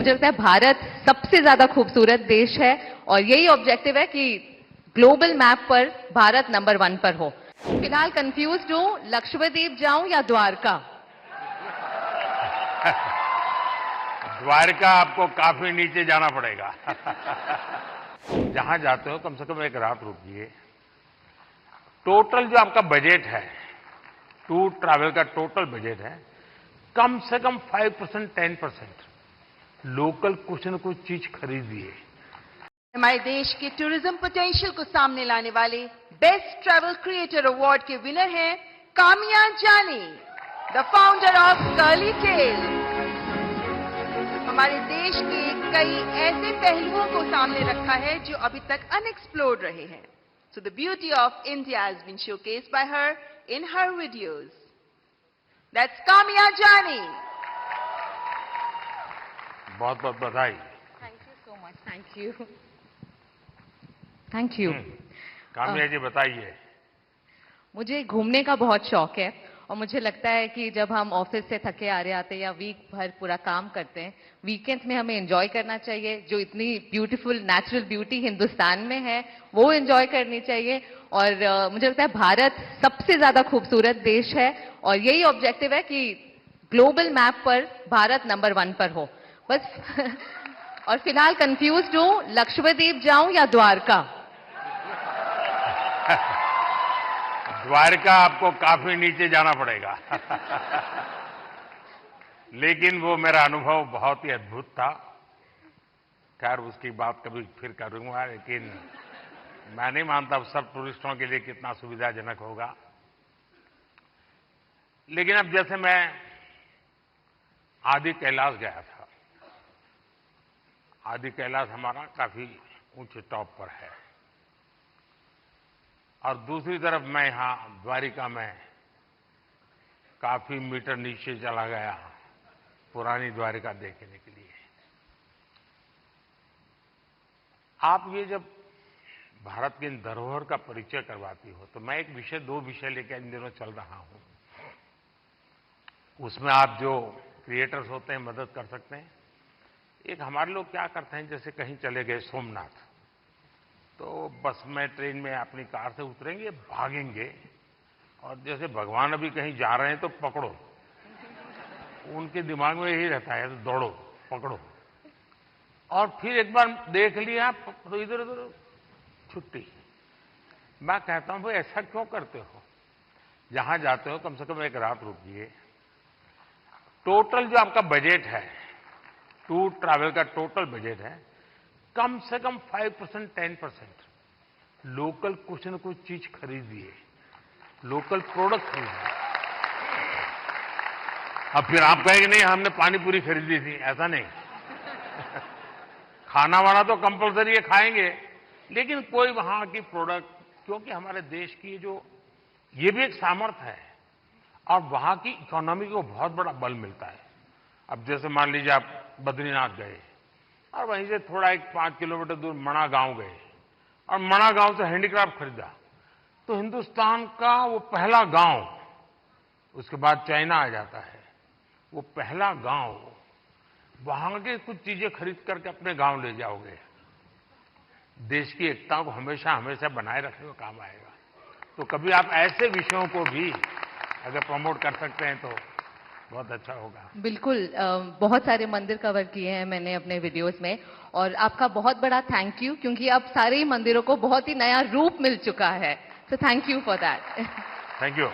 मुझे लगता है भारत सबसे ज्यादा खूबसूरत देश है और यही ऑब्जेक्टिव है कि ग्लोबल मैप पर भारत नंबर 1 पर हो। फिलहाल कंफ्यूज्ड हूं, लक्षद्वीप जाऊं या द्वारका? द्वारका आपको काफी नीचे जाना पड़ेगा। जहां जाते हो कम से कम एक रात रुकिए। टोटल जो आपका बजट है, टूर ट्रैवल का टोटल बजट है, कम से कम 5% 10% लोकल कुछ न कुछ चीज खरीदिए। हमारे देश के टूरिज्म पोटेंशियल को सामने लाने वाले बेस्ट ट्रैवल क्रिएटर अवार्ड के विनर हैं Kamiya Jaani, the founder of Curly Tales. हमारे देश के कई ऐसे पहलुओं को सामने रखा है जो अभी तक अनएक्सप्लोर्ड रहे हैं। So the beauty of India has been showcased by her in her videos. That's Kamiya Jani. बहुत बहुत बधाई। Thank you so much. Thank you. Thank you. Kamiya ji बताइए। मुझे घूमने का बहुत शौक है और मुझे लगता है कि जब हम ऑफिस से थके आ रहे आते हैं या वीक भर पूरा काम करते हैं, वीकेंड में हमें एंजॉय करना चाहिए। जो इतनी ब्यूटीफुल नेचुरल ब्यूटी हिंदुस्तान में है वो एंजॉय करनी चाहिए। और मुझे लगता है भारत सबसे ज्यादा खूबसूरत देश है और यही ऑब्जेक्टिव है कि ग्लोबल मैप पर भारत नंबर 1 पर हो बस। और फिलहाल कंफ्यूज्ड हूं, लक्षद्वीप जाऊं या द्वारका? द्वारका आपको काफी नीचे जाना पड़ेगा। लेकिन वो मेरा अनुभव बहुत ही अद्भुत था। खैर उसकी बात कभी फिर करूंगा, लेकिन मैं नहीं मानता सब टूरिस्टों के लिए कितना सुविधाजनक होगा। लेकिन अब जैसे मैं आदि कैलाश गया था। आदि कैलाश हमारा काफी ऊंचे टॉप पर है और दूसरी तरफ मैं यहां द्वारिका में काफी मीटर नीचे चला गया पुरानी द्वारिका देखने के लिए। आप ये जब भारत की इन धरोहर का परिचय करवाती हो तो मैं एक विषय, 2 विषय लेकर इन दिनों चल रहा हूं। उसमें आप जो क्रिएटर्स होते हैं मदद कर सकते हैं। एक हमारे लोग क्या करते हैं, जैसे कहीं चले गए सोमनाथ, तो बस में ट्रेन में अपनी कार से उतरेंगे, भागेंगे और जैसे भगवान अभी कहीं जा रहे हैं तो पकड़ो। उनके दिमाग में यही रहता है, तो दौड़ो पकड़ो और फिर एक बार देख लिया तो इधर उधर छुट्टी। मैं कहता हूं भाई ऐसा क्यों करते हो? जहां जाते हो कम से कम एक रात रुकिए। टोटल जो आपका बजट है, टूर ट्रैवल का टोटल बजट है, कम से कम 5% 10% लोकल कुछ न कुछ चीज खरीदिए, लोकल प्रोडक्ट खरीदिए। अब फिर आप कहेंगे नहीं हमने पानी पूरी खरीदी थी, ऐसा नहीं। खाना वाना तो कंपलसरी है, खाएंगे, लेकिन कोई वहां की प्रोडक्ट, क्योंकि हमारे देश की ये भी एक सामर्थ्य है और वहां की इकोनॉमी को बहुत बड़ा बल मिलता है। अब जैसे मान लीजिए आप बद्रीनाथ गए और वहीं से थोड़ा एक 5 किलोमीटर दूर मणा गांव गए और मणा गांव से हैंडीक्राफ्ट खरीदा, तो हिंदुस्तान का वो पहला गांव, उसके बाद चाइना आ जाता है, वो पहला गांव, वहां के कुछ चीजें खरीद करके अपने गांव ले जाओगे, देश की एकता को हमेशा हमेशा बनाए रखने में काम आएगा। तो कभी आप ऐसे विषयों को भी अगर प्रमोट कर सकते हैं तो बहुत अच्छा होगा। बिल्कुल। बहुत सारे मंदिर कवर किए हैं मैंने अपने वीडियोस में और आपका बहुत बड़ा थैंक यू, क्योंकि अब सारे ही मंदिरों को बहुत ही नया रूप मिल चुका है। So thank you for that. Thank you.